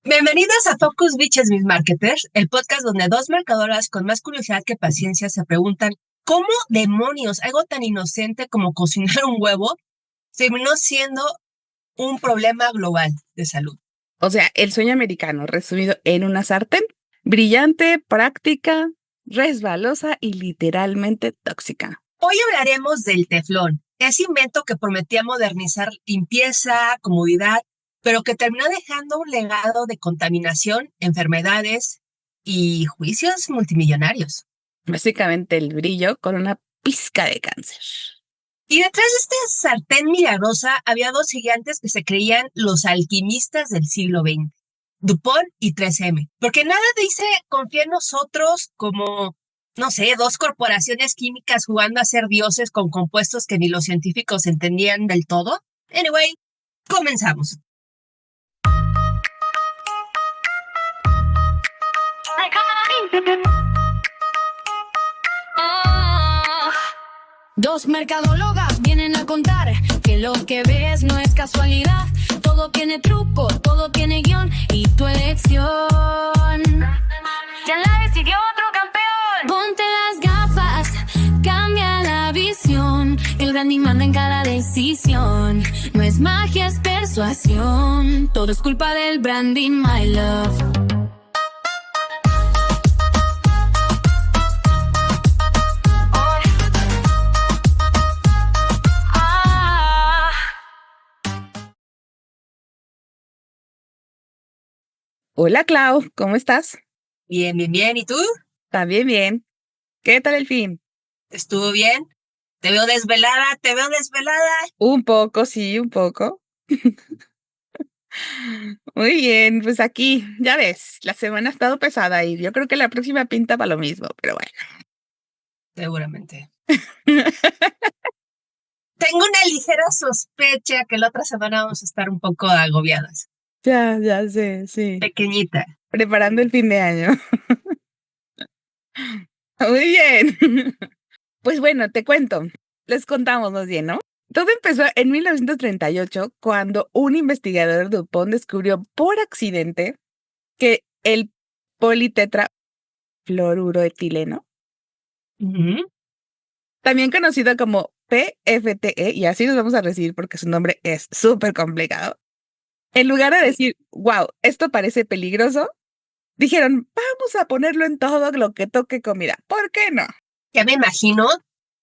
Bienvenidos a Focus Bitches, mis marketers, el podcast donde dos mercadoras con más curiosidad que paciencia se preguntan ¿cómo demonios algo tan inocente como cocinar un huevo terminó siendo un problema global de salud? O sea, el sueño americano resumido en una sartén, brillante, práctica, resbalosa y literalmente tóxica. Hoy hablaremos del teflón, ese invento que prometía modernizar limpieza, comodidad, pero que terminó dejando un legado de contaminación, enfermedades y juicios multimillonarios. Básicamente el brillo con una pizca de cáncer. Y detrás de esta sartén milagrosa había dos gigantes que se creían los alquimistas del siglo XX, DuPont y 3M, porque nada dice confía en nosotros como, no sé, dos corporaciones químicas jugando a ser dioses con compuestos que ni los científicos entendían del todo. Anyway, comenzamos. Dos mercadólogas vienen a contar que lo que ves no es casualidad. Todo tiene truco, todo tiene guión y tu elección. Ya la decidió otro campeón. Ponte las gafas, cambia la visión. El branding manda en cada decisión. No es magia, es persuasión. Todo es culpa del branding, my love. Hola, Clau, ¿cómo estás? Bien, bien, bien. ¿Y tú? También bien. ¿Qué tal el fin? ¿Estuvo bien? Te veo desvelada, te veo desvelada. Un poco, sí, un poco. Muy bien, pues aquí, ya ves, la semana ha estado pesada y yo creo que la próxima pinta para lo mismo, pero bueno. Seguramente. Tengo una ligera sospecha que la otra semana vamos a estar un poco agobiadas. Ya sé, sí. Pequeñita. Preparando el fin de año. Muy bien. Pues bueno, te cuento. Les contamos más bien, ¿no? Todo empezó en 1938 cuando un investigador de DuPont descubrió por accidente que el politetrafluoroetileno, Ujú. también conocido como PFTE, y así nos vamos a recibir porque su nombre es súper complicado, en lugar de decir, wow, esto parece peligroso, dijeron, vamos a ponerlo en todo lo que toque comida. ¿Por qué no? Ya me imagino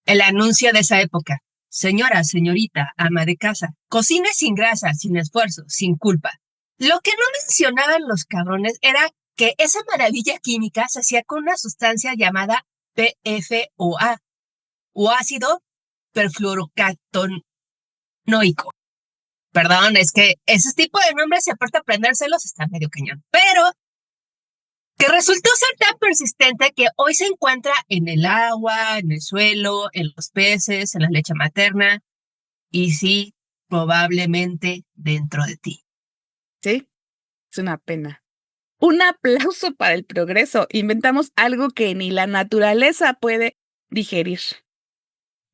el anuncio de esa época. Señora, señorita, ama de casa, cocine sin grasa, sin esfuerzo, sin culpa. Lo que no mencionaban los cabrones era que esa maravilla química se hacía con una sustancia llamada PFOA, o ácido perfluorocatonoico. Perdón, es que ese tipo de nombres, y aparte aprendérselos, está medio cañón. Pero que resultó ser tan persistente que hoy se encuentra en el agua, en el suelo, en los peces, en la leche materna y sí, probablemente dentro de ti. Sí, es una pena. Un aplauso para el progreso. Inventamos algo que ni la naturaleza puede digerir.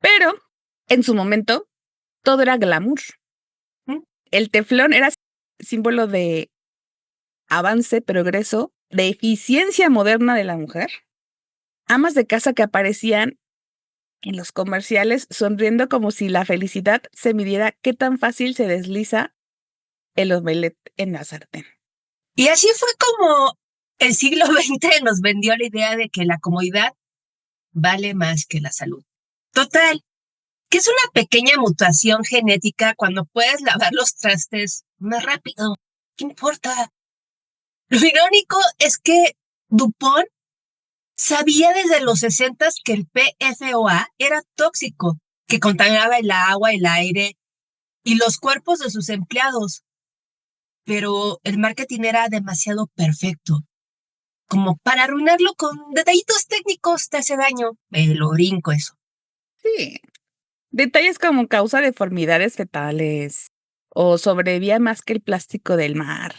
Pero, en su momento, todo era glamour. ¿Mm? El teflón era símbolo de avance, progreso, de eficiencia moderna de la mujer. Amas de casa que aparecían en los comerciales sonriendo como si la felicidad se midiera qué tan fácil se desliza el omelette en la sartén. Y así fue como el siglo XX nos vendió la idea de que la comodidad vale más que la salud. Total, que es una pequeña mutación genética cuando puedes lavar los trastes más rápido. ¿Qué importa? Lo irónico es que DuPont sabía desde los 60 que el PFOA era tóxico, que contaminaba el agua, el aire y los cuerpos de sus empleados. Pero el marketing era demasiado perfecto. Como para arruinarlo con detallitos técnicos te hace daño. Me lo brinco eso. Sí. Detalles como causa deformidades fetales o sobrevía más que el plástico del mar.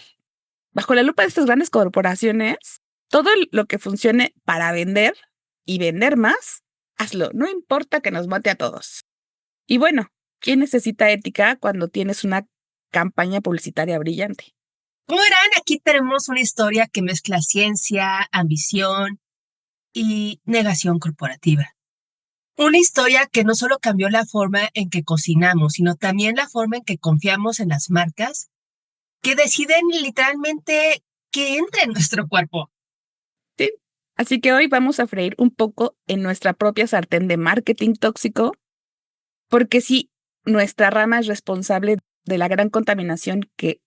Bajo la lupa de estas grandes corporaciones, todo lo que funcione para vender y vender más, hazlo. No importa que nos mate a todos. Y bueno, ¿quién necesita ética cuando tienes una campaña publicitaria brillante? Como verán, aquí tenemos una historia que mezcla ciencia, ambición y negación corporativa. Una historia que no solo cambió la forma en que cocinamos, sino también la forma en que confiamos en las marcas que deciden literalmente que entre en nuestro cuerpo. Sí. Así que hoy vamos a freír un poco en nuestra propia sartén de marketing tóxico, porque sí, nuestra rama es responsable de la gran contaminación que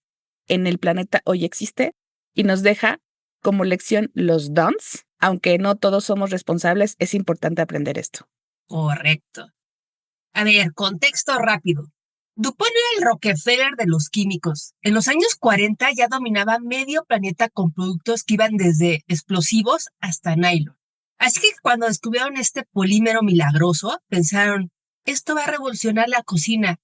en el planeta hoy existe y nos deja como lección los don'ts. Aunque no todos somos responsables, es importante aprender esto. Correcto. A ver, contexto rápido. DuPont era el Rockefeller de los químicos. En los años 40 ya dominaba medio planeta con productos que iban desde explosivos hasta nylon. Así que cuando descubrieron este polímero milagroso, pensaron, esto va a revolucionar la cocina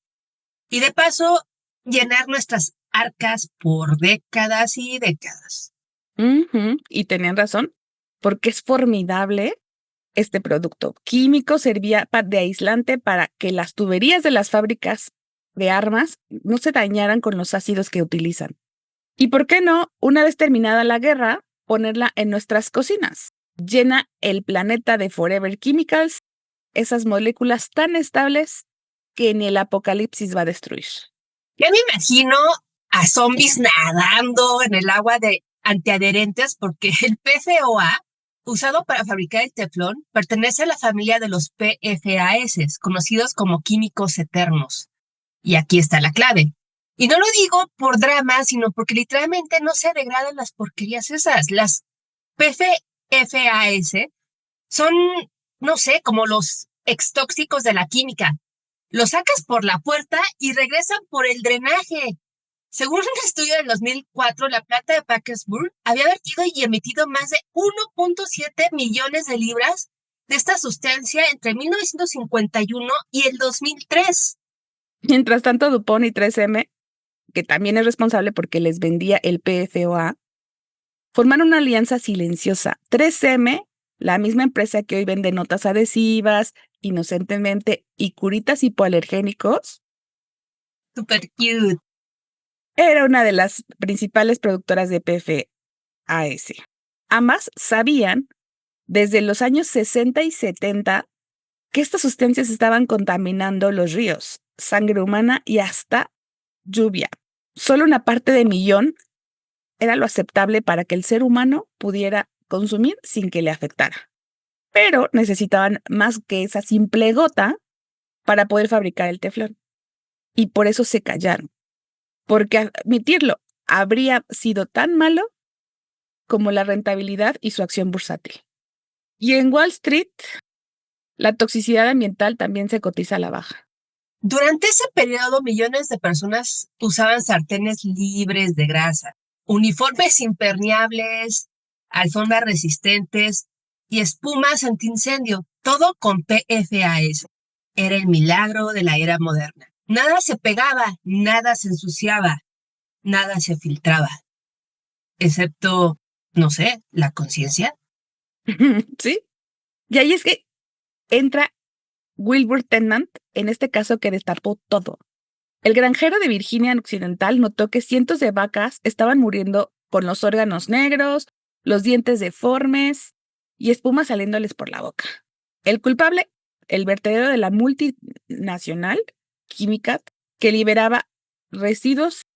y de paso llenar nuestras arcas por décadas y décadas. Y tenían razón, porque es formidable este producto. Químico servía de aislante para que las tuberías de las fábricas de armas no se dañaran con los ácidos que utilizan. ¿Y por qué no, una vez terminada la guerra, ponerla en nuestras cocinas? Llena el planeta de forever chemicals, esas moléculas tan estables que ni el apocalipsis va a destruir. Ya me imagino a zombies nadando en el agua de antiadherentes porque el PFOA, usado para fabricar el teflón, pertenece a la familia de los PFAS, conocidos como químicos eternos. Y aquí está la clave. Y no lo digo por drama, sino porque literalmente no se degradan las porquerías esas. Las PFAS son, no sé, como los extóxicos de la química. Los sacas por la puerta y regresan por el drenaje. Según un estudio del 2004, la planta de Parkersburg había vertido y emitido más de 1.7 millones de libras de esta sustancia entre 1951 y el 2003. Mientras tanto, DuPont y 3M, que también es responsable porque les vendía el PFOA, formaron una alianza silenciosa. 3M, la misma empresa que hoy vende notas adhesivas, inocentemente, y curitas hipoalergénicos, Super cute. era una de las principales productoras de PFAS. Ambas sabían desde los años 60 y 70 que estas sustancias estaban contaminando los ríos, sangre humana y hasta lluvia. Solo una parte de millón era lo aceptable para que el ser humano pudiera consumir sin que le afectara. Pero necesitaban más que esa simple gota para poder fabricar el teflón. Y por eso se callaron. Porque admitirlo habría sido tan malo como la rentabilidad y su acción bursátil. Y en Wall Street, la toxicidad ambiental también se cotiza a la baja. Durante ese periodo, millones de personas usaban sartenes libres de grasa, uniformes impermeables, alfombras resistentes y espumas antiincendio, todo con PFAS. Era el milagro de la era moderna. Nada se pegaba, nada se ensuciaba, nada se filtraba, excepto, no sé, la conciencia. ¿Sí? Y ahí es que entra Wilbur Tennant, en este caso que destapó todo. El granjero de Virginia Occidental notó que cientos de vacas estaban muriendo con los órganos negros, los dientes deformes y espuma saliéndoles por la boca. El culpable, el vertedero de la multinacional química que liberaba residuos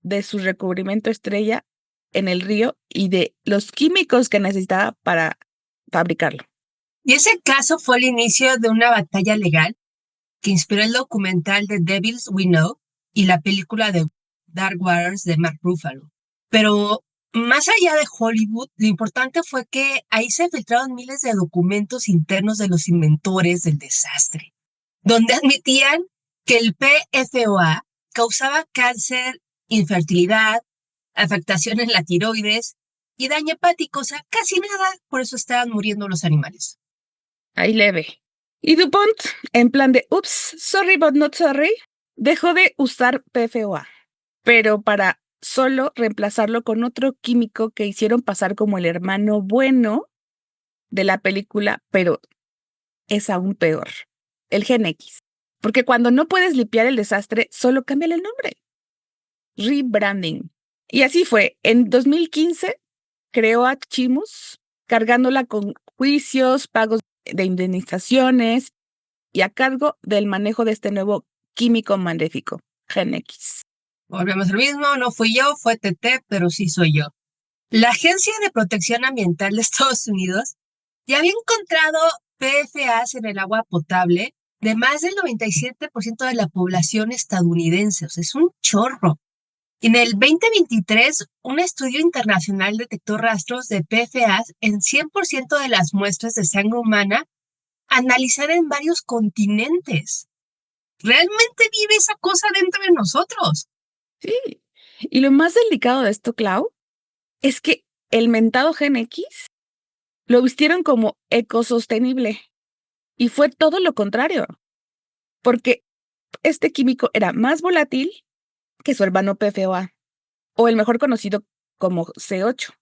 de su recubrimiento estrella en el río y de los químicos que necesitaba para fabricarlo. Y ese caso fue el inicio de una batalla legal que inspiró el documental The Devils We Know y la película de Dark Waters de Mark Ruffalo. Pero más allá de Hollywood, lo importante fue que ahí se filtraron miles de documentos internos de los inventores del desastre, donde admitían que el PFOA causaba cáncer, infertilidad, afectación en la tiroides y daño hepático, o sea, casi nada, por eso estaban muriendo los animales. Ahí leve. Y DuPont, en plan de, ups, sorry but not sorry, dejó de usar PFOA, pero para solo reemplazarlo con otro químico que hicieron pasar como el hermano bueno de la película, pero es aún peor, el Gen X. Porque cuando no puedes limpiar el desastre, solo cámbiale el nombre. Rebranding. Y así fue. En 2015 creó a Chimus, cargándola con juicios, pagos de indemnizaciones y a cargo del manejo de este nuevo químico maléfico, Gen X. Volvemos al mismo, no fui yo, fue TT, pero sí soy yo. La Agencia de Protección Ambiental de Estados Unidos ya había encontrado PFAS en el agua potable de más del 97% de la población estadounidense. O sea, es un chorro. En el 2023, un estudio internacional detectó rastros de PFAS en 100% de las muestras de sangre humana analizada en varios continentes. Realmente vive esa cosa dentro de nosotros. Sí. Y lo más delicado de esto, Clau, es que el mentado Gen X lo vistieron como ecosostenible y fue todo lo contrario, porque este químico era más volátil que su hermano PFOA, o el mejor conocido como C8.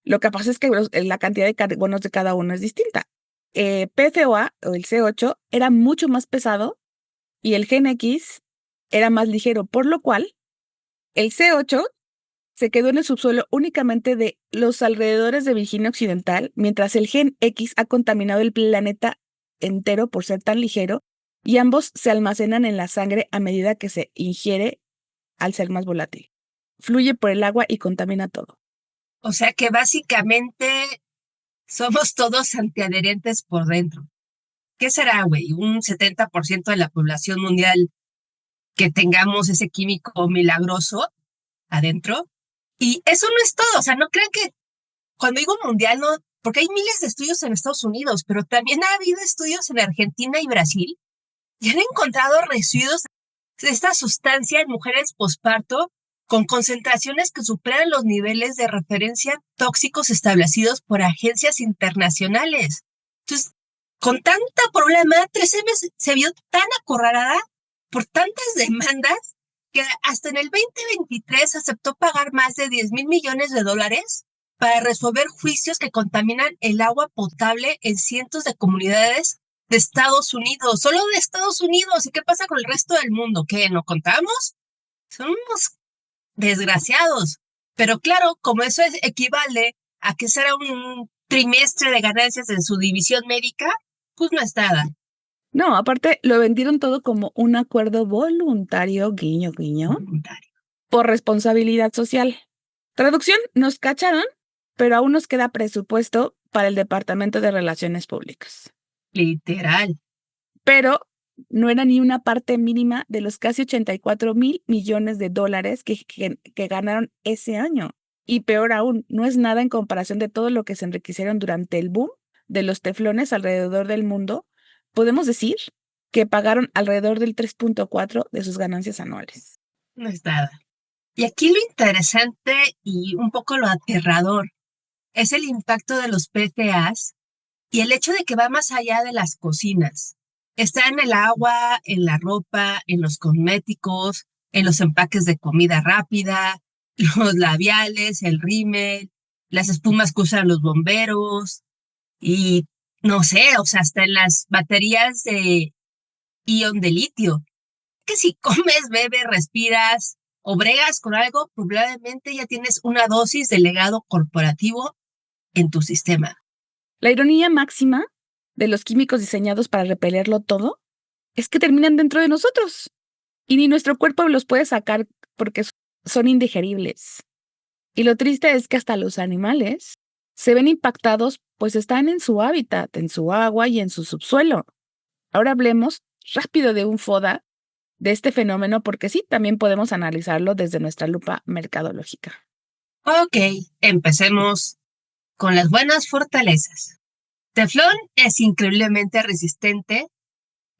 Lo que pasa es que la cantidad de carbonos de cada uno es distinta. PFOA o el C8 era mucho más pesado y el Gen X era más ligero, por lo cual el C8 se quedó en el subsuelo únicamente de los alrededores de Virginia Occidental, mientras el Gen X ha contaminado el planeta entero por ser tan ligero, y ambos se almacenan en la sangre a medida que se ingiere al ser más volátil. Fluye por el agua y contamina todo. O sea que básicamente somos todos antiadherentes por dentro. ¿Qué será, güey? Un 70% de la población mundial que tengamos ese químico milagroso adentro. Y eso no es todo. O sea, no crean que cuando digo mundial, no, porque hay miles de estudios en Estados Unidos, pero también ha habido estudios en Argentina y Brasil y han encontrado residuos de esta sustancia en mujeres posparto con concentraciones que superan los niveles de referencia tóxicos establecidos por agencias internacionales. Entonces, con tanta problema, 3M se vio tan acorralada por tantas demandas que hasta en el 2023 aceptó pagar más de 10,000 millones de dólares para resolver juicios que contaminan el agua potable en cientos de comunidades de Estados Unidos, solo de Estados Unidos. ¿Y qué pasa con el resto del mundo? ¿Qué, no contamos? Son unos desgraciados. Pero claro, como eso equivale a que será un trimestre de ganancias en su división médica, pues no es nada. No, aparte lo vendieron todo como un acuerdo voluntario, guiño, guiño, por responsabilidad social. Traducción, nos cacharon, pero aún nos queda presupuesto para el Departamento de Relaciones Públicas. Literal. Pero no era ni una parte mínima de los casi 84,000 millones de dólares que ganaron ese año. Y peor aún, no es nada en comparación de todo lo que se enriquecieron durante el boom de los teflones alrededor del mundo. Podemos decir que pagaron alrededor del 3.4 de sus ganancias anuales. No es nada. Y aquí lo interesante y un poco lo aterrador es el impacto de los PFAS y el hecho de que va más allá de las cocinas. Está en el agua, en la ropa, en los cosméticos, en los empaques de comida rápida, los labiales, el rímel, las espumas que usan los bomberos y no sé, o sea, hasta en las baterías de ion de litio. Que si comes, bebes, respiras o bregas con algo, probablemente ya tienes una dosis de legado corporativo en tu sistema. La ironía máxima de los químicos diseñados para repelerlo todo es que terminan dentro de nosotros y ni nuestro cuerpo los puede sacar porque son indigeribles. Y lo triste es que hasta los animales se ven impactados pues están en su hábitat, en su agua y en su subsuelo. Ahora hablemos rápido de un FODA de este fenómeno porque sí, también podemos analizarlo desde nuestra lupa mercadológica. Ok, empecemos con las buenas fortalezas. Teflón es increíblemente resistente,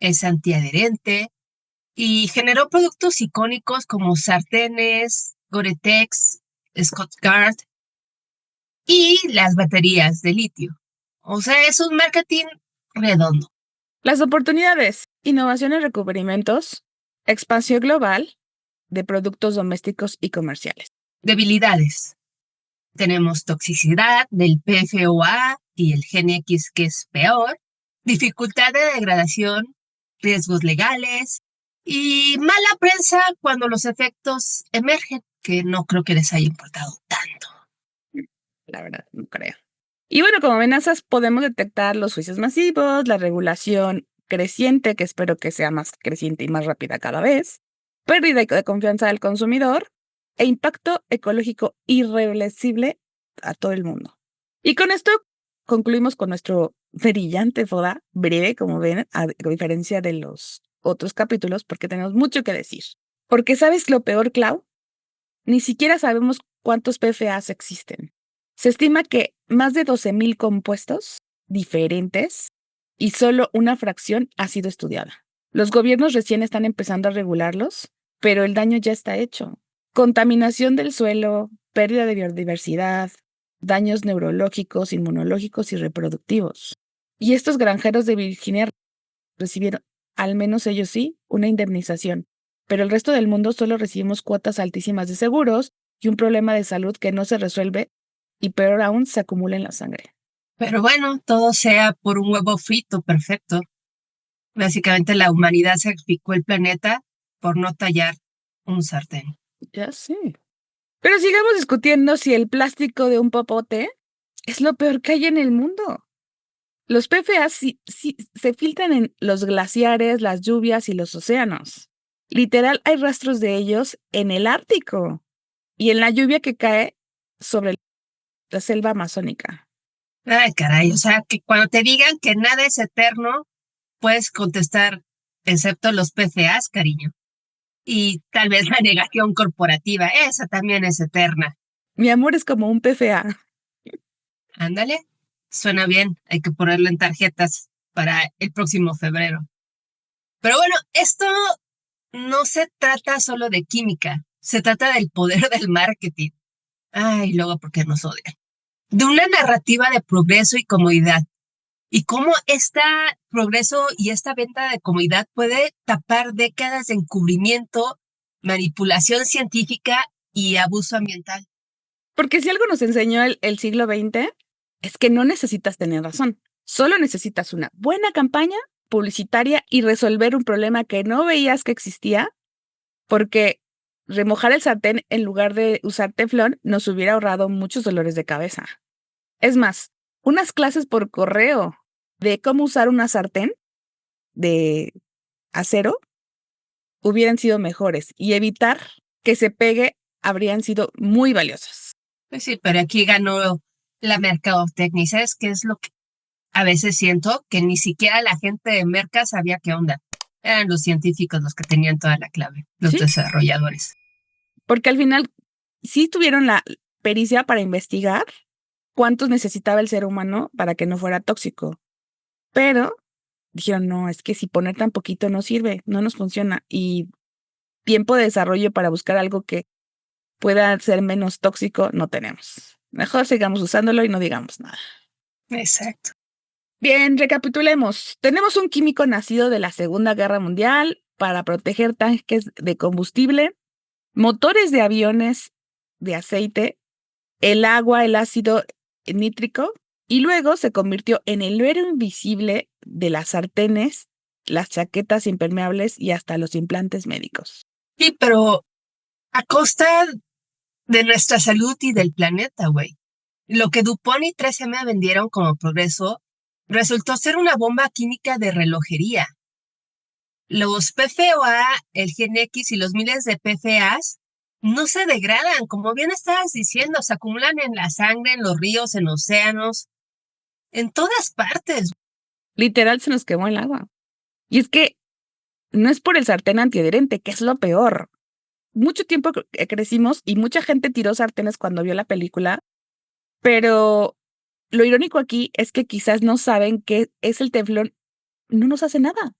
es antiadherente y generó productos icónicos como sartenes, Gore-Tex, Scott Guard y las baterías de litio. O sea, es un marketing redondo. Las oportunidades, innovación y recubrimientos, expansión global de productos domésticos y comerciales. Debilidades. Tenemos toxicidad del PFOA y el Gen X, que es peor, dificultad de degradación, riesgos legales y mala prensa cuando los efectos emergen. que no creo que les haya importado tanto. La verdad, no creo. Y bueno, como amenazas podemos detectar los juicios masivos, la regulación creciente, que espero que sea más creciente y más rápida cada vez, pérdida de confianza del consumidor e impacto ecológico irreversible a todo el mundo. Y con esto concluimos con nuestro brillante foda, breve, como ven, a diferencia de los otros capítulos, porque tenemos mucho que decir. Porque ¿sabes lo peor, Clau? Ni siquiera sabemos cuántos PFAs existen. Se estima que más de 12,000 compuestos diferentes y solo una fracción ha sido estudiada. Los gobiernos recién están empezando a regularlos, pero el daño ya está hecho. Contaminación del suelo, pérdida de biodiversidad, daños neurológicos, inmunológicos y reproductivos. Y estos granjeros de Virginia recibieron, al menos ellos sí, una indemnización, pero el resto del mundo solo recibimos cuotas altísimas de seguros y un problema de salud que no se resuelve y peor aún se acumula en la sangre. Pero bueno, todo sea por un huevo frito, perfecto. Básicamente la humanidad sacrificó el planeta por no tallar un sartén. Ya sé. Pero sigamos discutiendo si el plástico de un popote es lo peor que hay en el mundo. Los PFAS se filtran en los glaciares, las lluvias y los océanos. Literal, hay rastros de ellos en el Ártico y en la lluvia que cae sobre la selva amazónica. Ay, caray, o sea, que cuando te digan que nada es eterno, puedes contestar, excepto los PFAs, cariño. Y tal vez la negación corporativa, esa también es eterna. Mi amor es como un PFA. Ándale, suena bien, hay que ponerlo en tarjetas para el próximo febrero. Pero bueno, esto no se trata solo de química, se trata del poder del marketing. Ay, luego, ¿por qué nos odian? De una narrativa de progreso y comodidad. Y cómo este progreso y esta venta de comodidad puede tapar décadas de encubrimiento, manipulación científica y abuso ambiental. Porque si algo nos enseñó el siglo XX, es que no necesitas tener razón. Solo necesitas una buena campaña publicitaria y resolver un problema que no veías que existía, porque remojar el sartén en lugar de usar teflón nos hubiera ahorrado muchos dolores de cabeza. Es más, unas clases por correo de cómo usar una sartén de acero hubieran sido mejores y evitar que se pegue habrían sido muy valiosas. Pues sí, pero aquí ganó la mercadotecnia. ¿Sabes qué es lo que a veces siento? Que ni siquiera la gente de Merca sabía qué onda. Eran los científicos los que tenían toda la clave, los ¿Sí? desarrolladores. Porque al final sí tuvieron la pericia para investigar cuántos necesitaba el ser humano para que no fuera tóxico. Pero dijeron, no, es que si poner tan poquito no sirve, no nos funciona. Y tiempo de desarrollo para buscar algo que pueda ser menos tóxico no tenemos. Mejor sigamos usándolo y no digamos nada. Exacto. Bien, recapitulemos. Tenemos un químico nacido de la Segunda Guerra Mundial para proteger tanques de combustible, motores de aviones de aceite, el agua, el ácido nítrico, y luego se convirtió en el héroe invisible de las sartenes, las chaquetas impermeables y hasta los implantes médicos. Sí, pero a costa de nuestra salud y del planeta, güey. Lo que DuPont y 3M vendieron como progreso resultó ser una bomba química de relojería. Los PFOA, el GenX y los miles de PFAs no se degradan, como bien estabas diciendo, se acumulan en la sangre, en los ríos, en los océanos, en todas partes. Literal se nos quemó el agua. Y es que no es por el sartén antiadherente, que es lo peor. Mucho tiempo crecimos y mucha gente tiró sartenes cuando vio la película, pero lo irónico aquí es que quizás no saben qué es el teflón, no nos hace nada.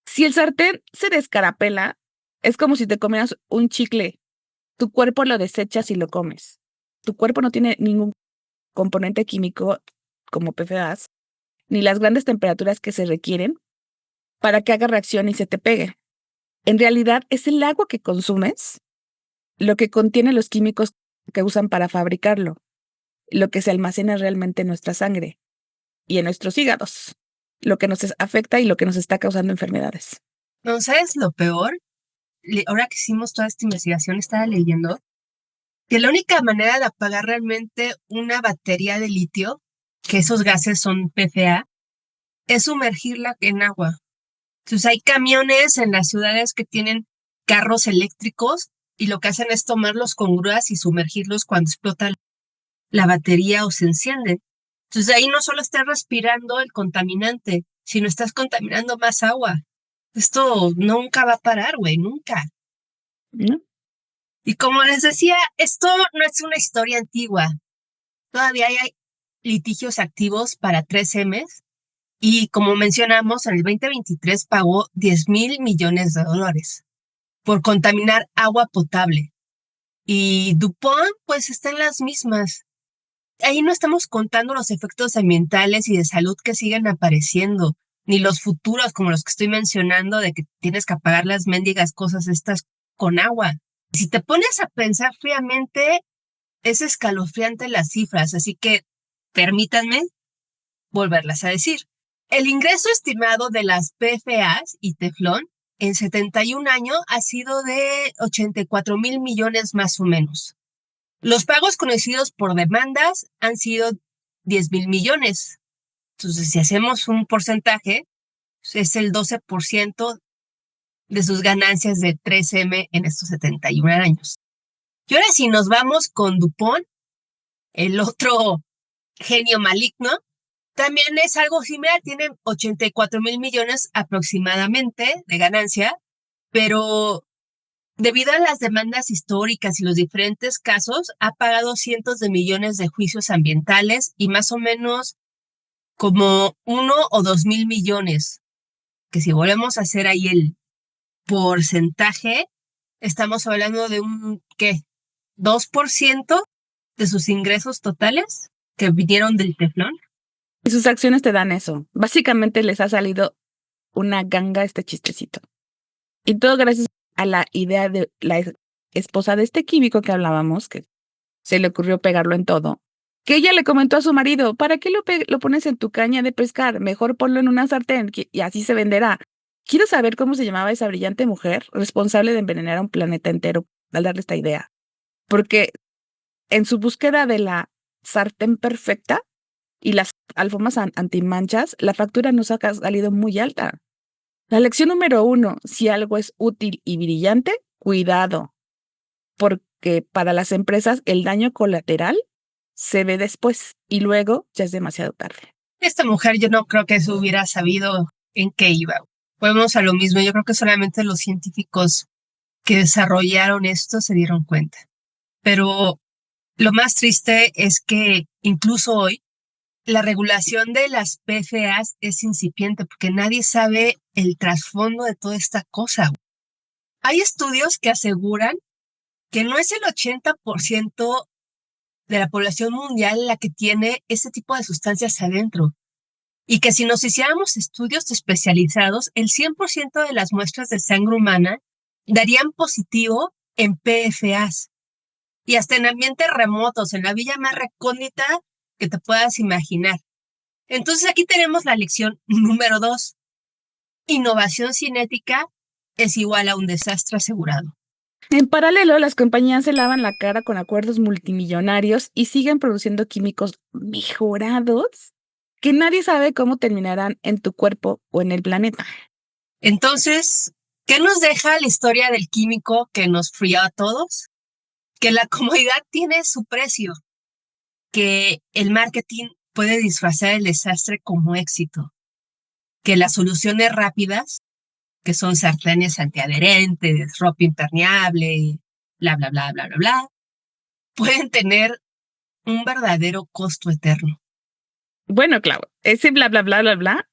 Si el sartén se descarapela, es como si te comieras un chicle. Tu cuerpo lo desechas y lo comes. Tu cuerpo no tiene ningún componente químico como PFAS, ni las grandes temperaturas que se requieren para que haga reacción y se te pegue. En realidad, es el agua que consumes lo que contiene los químicos que usan para fabricarlo, lo que se almacena realmente en nuestra sangre y en nuestros hígados, lo que nos afecta y lo que nos está causando enfermedades. ¿No sabes lo peor? Ahora que hicimos toda esta investigación, estaba leyendo que la única manera de apagar realmente una batería de litio, que esos gases son PFA, es sumergirla en agua. Entonces hay camiones en las ciudades que tienen carros eléctricos y lo que hacen es tomarlos con grúas y sumergirlos cuando explota la batería o se enciende. Entonces ahí no solo estás respirando el contaminante, sino estás contaminando más agua. Esto nunca va a parar, güey, nunca. ¿no? Y como les decía, esto no es una historia antigua. Todavía hay litigios activos para 3M y como mencionamos, en el 2023 pagó $10,000 millones por contaminar agua potable. Y DuPont, pues está en las mismas. Ahí no estamos contando los efectos ambientales y de salud que siguen apareciendo, ni los futuros como los que estoy mencionando de que tienes que apagar las mendigas cosas estas con agua. Si te pones a pensar fríamente, es escalofriante las cifras, así que permítanme volverlas a decir. El ingreso estimado de las PFAs y teflón en 71 años ha sido de 84,000 millones más o menos. Los pagos conocidos por demandas han sido 10,000 millones. Entonces, si hacemos un porcentaje, es el 12% de sus ganancias de 3M en estos 71 años. Y ahora si nos vamos con DuPont, el otro genio maligno, también es algo similar, tiene 84,000 millones aproximadamente de ganancia, pero debido a las demandas históricas y los diferentes casos, ha pagado cientos de millones de juicios ambientales y más o menos como 1 o 2,000 millones, que si volvemos a hacer ahí el porcentaje, estamos hablando de un, ¿qué? 2% de sus ingresos totales que vinieron del teflón. Y sus acciones te dan eso. Básicamente les ha salido una ganga este chistecito. Y todo gracias a la idea de la esposa de este químico que hablábamos, que se le ocurrió pegarlo en todo, que ella le comentó a su marido, ¿para qué lo pones en tu caña de pescar? Mejor ponlo en una sartén y así se venderá. Quiero saber cómo se llamaba esa brillante mujer responsable de envenenar a un planeta entero al darle esta idea. Porque en su búsqueda de la sartén perfecta y las alfombras antimanchas, la factura nos ha salido muy alta. La lección número 1, si algo es útil y brillante, cuidado, porque para las empresas el daño colateral se ve después y luego ya es demasiado tarde. Esta mujer yo no creo que se hubiera sabido en qué iba. Volvemos a lo mismo, yo creo que solamente los científicos que desarrollaron esto se dieron cuenta. Pero lo más triste es que incluso hoy la regulación de las PFAs es incipiente porque nadie sabe el trasfondo de toda esta cosa. Hay estudios que aseguran que no es el 80% de la población mundial la que tiene este tipo de sustancias adentro y que si nos hiciéramos estudios especializados, el 100% de las muestras de sangre humana darían positivo en PFAs y hasta en ambientes remotos, en la villa más recóndita que te puedas imaginar. Entonces aquí tenemos la lección número 2. Innovación cinética es igual a un desastre asegurado. En paralelo, las compañías se lavan la cara con acuerdos multimillonarios y siguen produciendo químicos mejorados que nadie sabe cómo terminarán en tu cuerpo o en el planeta. Entonces, ¿qué nos deja la historia del químico que nos frió a todos? Que la comodidad tiene su precio, que el marketing puede disfrazar el desastre como éxito, que las soluciones rápidas, que son sartenes antiadherentes, ropa impermeable, bla, bla, bla, bla, bla, bla, pueden tener un verdadero costo eterno. Bueno, claro, ese bla, bla, bla, bla, bla,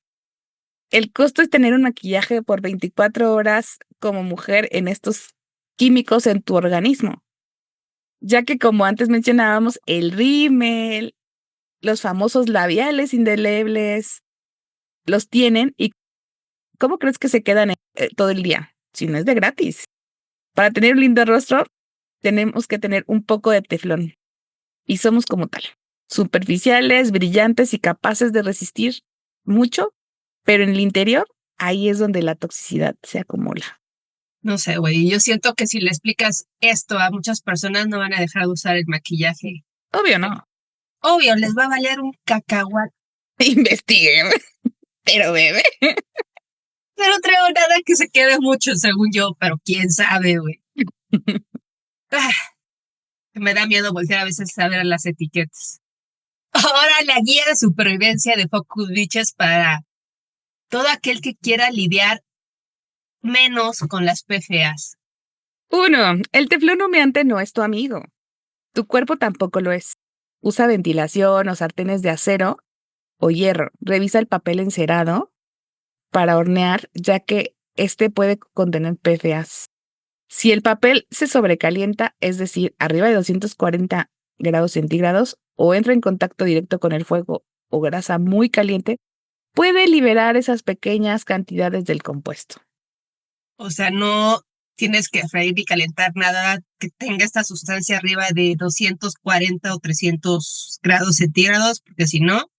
el costo es tener un maquillaje por 24 horas como mujer en estos químicos en tu organismo. Ya que como antes mencionábamos, el rímel, los famosos labiales indelebles, los tienen y ¿cómo crees que se quedan todo el día? Si no es de gratis. Para tener un lindo rostro, tenemos que tener un poco de teflón. Y somos como tal, superficiales, brillantes y capaces de resistir mucho, pero en el interior, ahí es donde la toxicidad se acumula. No sé, güey. Yo siento que si le explicas esto a muchas personas no van a dejar de usar el maquillaje. Obvio, no. Obvio, les va a valer un cacahuate. Investiguen. Pero bebé. Pero no traigo nada que se quede mucho, según yo, pero quién sabe, güey. Ah, me da miedo voltear a veces a ver las etiquetas. Ahora la guía de supervivencia de Focus Biches para todo aquel que quiera lidiar menos con las PFAs. 1. El teflón humeante no es tu amigo. Tu cuerpo tampoco lo es. Usa ventilación o sartenes de acero o hierro. Revisa el papel encerado para hornear, ya que este puede contener PFAs. Si el papel se sobrecalienta, es decir, arriba de 240 grados centígrados, o entra en contacto directo con el fuego o grasa muy caliente, puede liberar esas pequeñas cantidades del compuesto. O sea, no tienes que freír y calentar nada que tenga esta sustancia arriba de 240 o 300 grados centígrados, porque si no,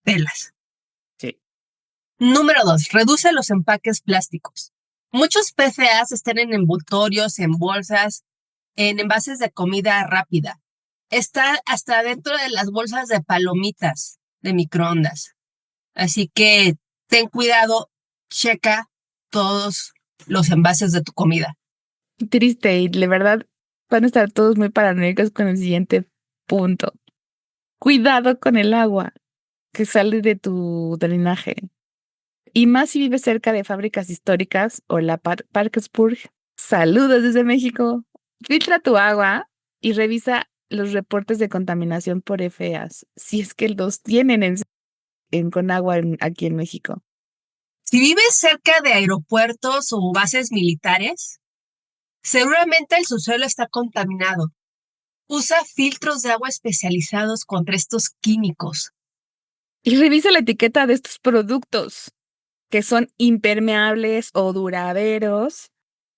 pelas. Sí. Número 2. Reduce los empaques plásticos. Muchos PFAs están en envoltorios, en bolsas, en envases de comida rápida. Está hasta dentro de las bolsas de palomitas de microondas. Así que ten cuidado, checa todos los envases de tu comida. Triste y de verdad van a estar todos muy paranoicos con el siguiente punto. Cuidado con el agua que sale de tu drenaje. Y más si vives cerca de fábricas históricas o la Parkersburg. Saludos desde México. Filtra tu agua y revisa los reportes de contaminación por PFAS, si es que los tienen con agua aquí en México. Si vives cerca de aeropuertos o bases militares, seguramente el subsuelo está contaminado. Usa filtros de agua especializados contra estos químicos. Y revisa la etiqueta de estos productos, que son impermeables o duraderos,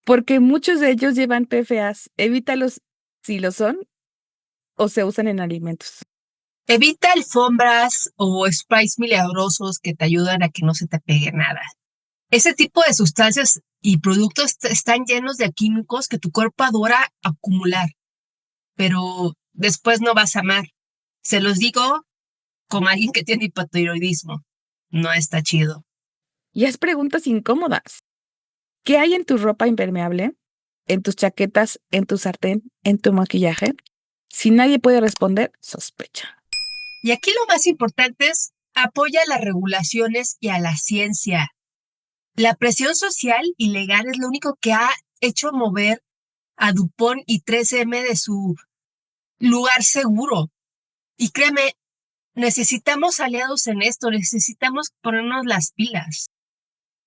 porque muchos de ellos llevan PFAS. Evítalos si lo son o se usan en alimentos. Evita alfombras o sprays milagrosos que te ayudan a que no se te pegue nada. Ese tipo de sustancias y productos están llenos de químicos que tu cuerpo adora acumular, pero después no vas a amar. Se los digo como alguien que tiene hipotiroidismo. No está chido. Y haz preguntas incómodas. ¿Qué hay en tu ropa impermeable? ¿En tus chaquetas? ¿En tu sartén? ¿En tu maquillaje? Si nadie puede responder, sospecha. Y aquí lo más importante es apoya las regulaciones y a la ciencia. La presión social y legal es lo único que ha hecho mover a DuPont y 3M de su lugar seguro. Y créeme, necesitamos aliados en esto, necesitamos ponernos las pilas.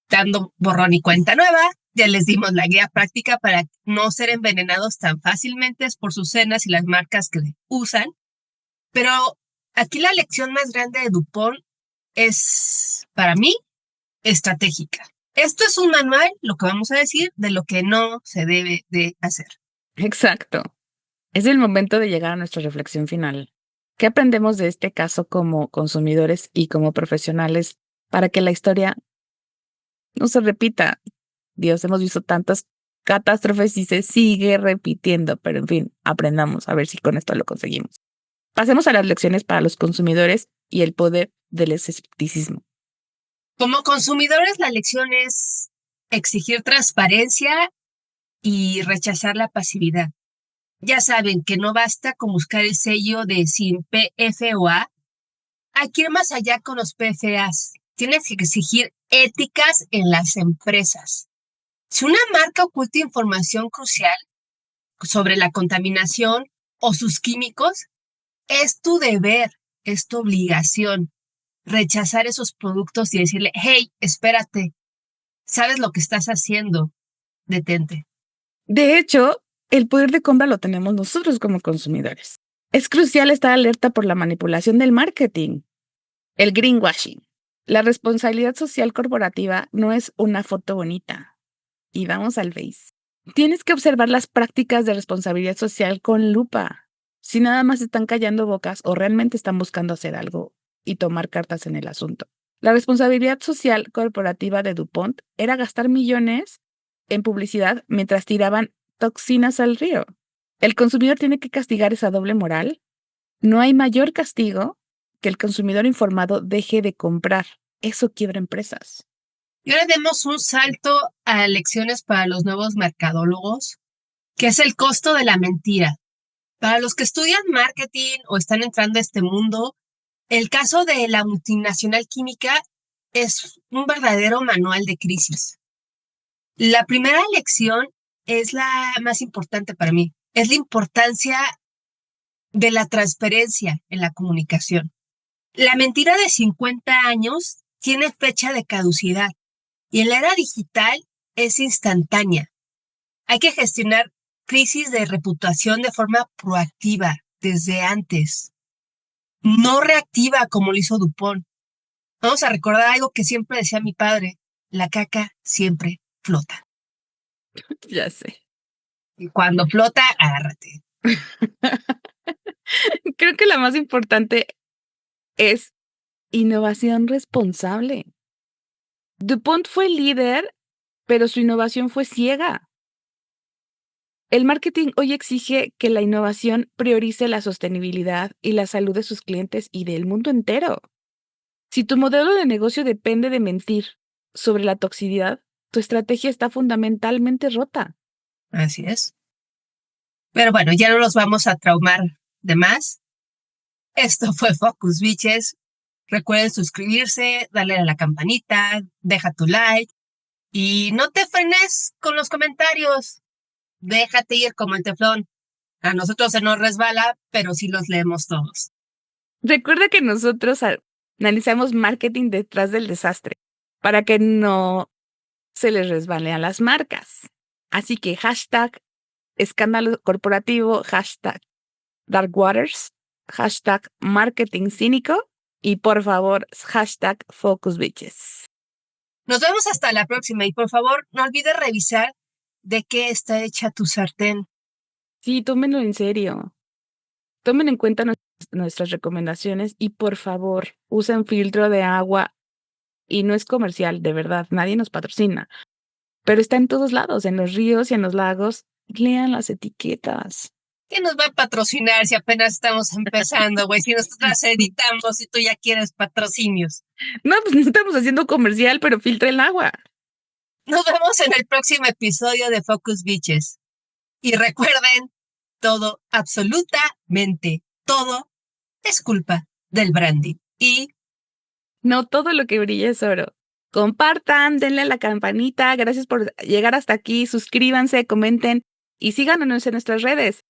Dando borrón y cuenta nueva, ya les dimos la guía práctica para no ser envenenados tan fácilmente por sus cenas y las marcas que usan. Pero aquí la lección más grande de DuPont es, para mí, estratégica. Esto es un manual, lo que vamos a decir, de lo que no se debe de hacer. Exacto. Es el momento de llegar a nuestra reflexión final. ¿Qué aprendemos de este caso como consumidores y como profesionales para que la historia no se repita? Dios, hemos visto tantas catástrofes y se sigue repitiendo, pero en fin, aprendamos a ver si con esto lo conseguimos. Pasemos a las lecciones para los consumidores y el poder del escepticismo. Como consumidores, la lección es exigir transparencia y rechazar la pasividad. Ya saben que no basta con buscar el sello de sin PFOA. Hay que ir más allá con los PFAs. Tienes que exigir éticas en las empresas. Si una marca oculta información crucial sobre la contaminación o sus químicos, es tu deber, es tu obligación rechazar esos productos y decirle, hey, espérate, ¿sabes lo que estás haciendo? Detente. De hecho, el poder de compra lo tenemos nosotros como consumidores. Es crucial estar alerta por la manipulación del marketing, el greenwashing. La responsabilidad social corporativa no es una foto bonita. Y vamos al Face. Tienes que observar las prácticas de responsabilidad social con lupa. Si nada más están callando bocas o realmente están buscando hacer algo y tomar cartas en el asunto. La responsabilidad social corporativa de DuPont era gastar millones en publicidad mientras tiraban toxinas al río. El consumidor tiene que castigar esa doble moral. No hay mayor castigo que el consumidor informado deje de comprar. Eso quiebra empresas. Y ahora demos un salto a lecciones para los nuevos mercadólogos, que es el costo de la mentira. Para los que estudian marketing o están entrando a este mundo, el caso de la multinacional química es un verdadero manual de crisis. La primera lección es la más importante para mí. Es la importancia de la transparencia en la comunicación. La mentira de 50 años tiene fecha de caducidad y en la era digital es instantánea. Hay que gestionar crisis de reputación de forma proactiva desde antes, no reactiva como lo hizo Dupont. Vamos a recordar algo que siempre decía mi padre: la caca siempre flota. Ya sé. Y cuando flota, agárrate. Creo que la más importante es innovación responsable. DuPont fue líder, pero su innovación fue ciega. El marketing hoy exige que la innovación priorice la sostenibilidad y la salud de sus clientes y del mundo entero. Si tu modelo de negocio depende de mentir sobre la toxicidad, tu estrategia está fundamentalmente rota. Así es. Pero bueno, ya no los vamos a traumar de más. Esto fue Focus Bitches. Recuerden suscribirse, darle a la campanita, deja tu like y no te frenes con los comentarios. Déjate ir como el teflón. A nosotros se nos resbala, pero sí los leemos todos. Recuerda que nosotros analizamos marketing detrás del desastre para que no se les resbale a las marcas. Así que hashtag escándalo corporativo, hashtag Dark Waters, hashtag marketing cínico y por favor, hashtag Focus Bitches. Nos vemos hasta la próxima y por favor no olvides revisar de qué está hecha tu sartén. Sí, tómenlo en serio. Tomen en cuenta nuestras recomendaciones y por favor, usen filtro de agua y no es comercial, de verdad, nadie nos patrocina. Pero está en todos lados, en los ríos y en los lagos. Lean las etiquetas. ¿Quién nos va a patrocinar si apenas estamos empezando, güey? Si nosotras editamos y tú ya quieres patrocinios. No, pues no estamos haciendo comercial, pero filtra el agua. Nos vemos en el próximo episodio de Focus Bitches. Y recuerden, todo, absolutamente todo, es culpa del branding. Y No todo lo que brilla es oro. Compartan, denle a la campanita. Gracias por llegar hasta aquí. Suscríbanse, comenten y síganos en nuestras redes.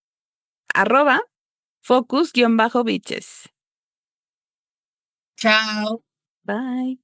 @Focus-Bitches. chao. Bye.